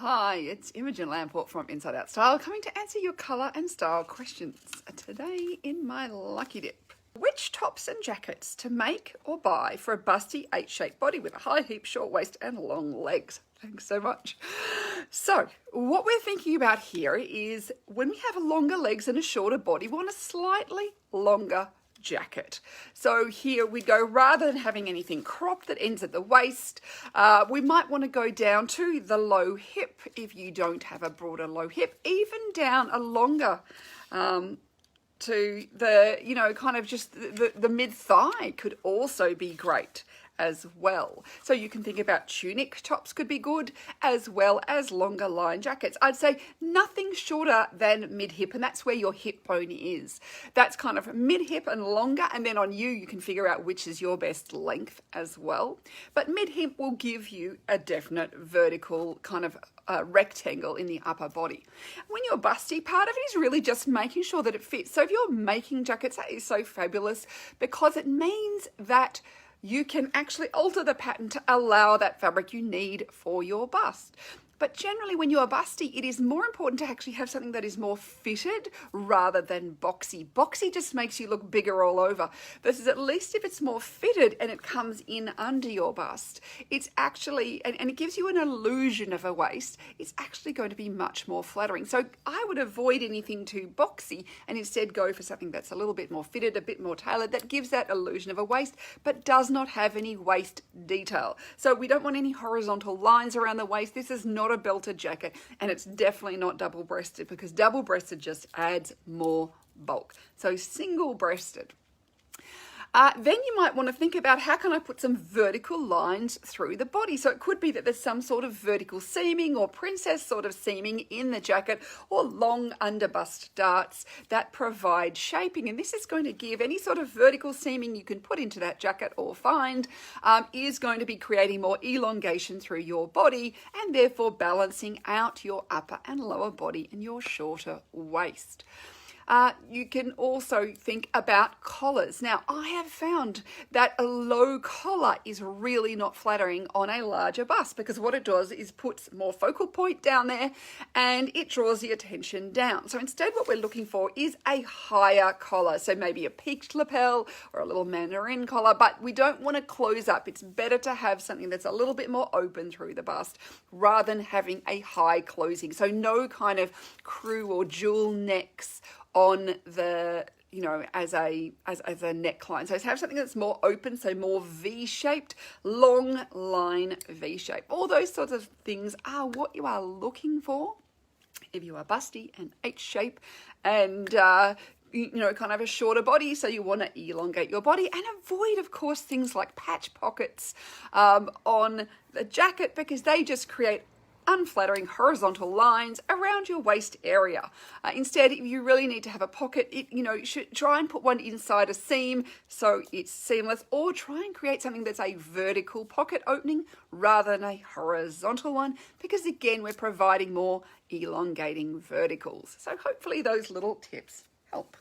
Hi, it's Imogen Lamport from Inside Out Style coming to answer your colour and style questions today in my lucky dip. Which tops and jackets to make or buy for a busty H-shaped body with a high hip, short waist and long legs? Thanks so much. So what we're thinking about here is when we have longer legs and a shorter body, we want a slightly longer jacket. So here we go, rather than having anything cropped that ends at the waist, we might want to go down to the low hip if you don't have a broader low hip, even down a longer to the, kind of just the mid-thigh could also be great as well. So you can think about tunic tops could be good, as well as longer line jackets. I'd say nothing shorter than mid-hip, and that's where your hip bone is. That's kind of mid-hip and longer, and then on you can figure out which is your best length as well. But mid-hip will give you a definite vertical kind of rectangle in the upper body. When you're busty, part of it is really just making sure that it fits. So if you're making jackets, that is so fabulous because it means that you can actually alter the pattern to allow that fabric you need for your bust. But generally when you're busty, it is more important to actually have something that is more fitted rather than boxy. Boxy just makes you look bigger all over, versus at least if it's more fitted and it comes in under your bust, it's actually, and it gives you an illusion of a waist, it's actually going to be much more flattering. So I would avoid anything too boxy and instead go for something that's a little bit more fitted, a bit more tailored, that gives that illusion of a waist, but does not have any waist detail. So we don't want any horizontal lines around the waist. This is not a belted jacket, and it's definitely not double-breasted because double-breasted just adds more bulk. So single-breasted. Then you might want to think about how can I put some vertical lines through the body. So it could be that there's some sort of vertical seaming or princess sort of seaming in the jacket, or long underbust darts that provide shaping. And this is going to give any sort of vertical seaming you can put into that jacket or find is going to be creating more elongation through your body and therefore balancing out your upper and lower body and your shorter waist. You can also think about collars. Now, I have found that a low collar is really not flattering on a larger bust because what it does is puts more focal point down there and it draws the attention down. So instead what we're looking for is a higher collar. So maybe a peaked lapel or a little mandarin collar, but we don't want to close up. It's better to have something that's a little bit more open through the bust rather than having a high closing. So no kind of crew or jewel necks on the, as a neckline. So have something that's more open, so more V-shaped, long line V-shape. All those sorts of things are what you are looking for if you are busty and H-shape and kind of a shorter body, so you want to elongate your body and avoid, of course, things like patch pockets on the jacket because they just create unflattering horizontal lines around your waist area. Instead, if you really need to have a pocket, you should try and put one inside a seam so it's seamless, or try and create something that's a vertical pocket opening rather than a horizontal one, because again, we're providing more elongating verticals. So hopefully those little tips help.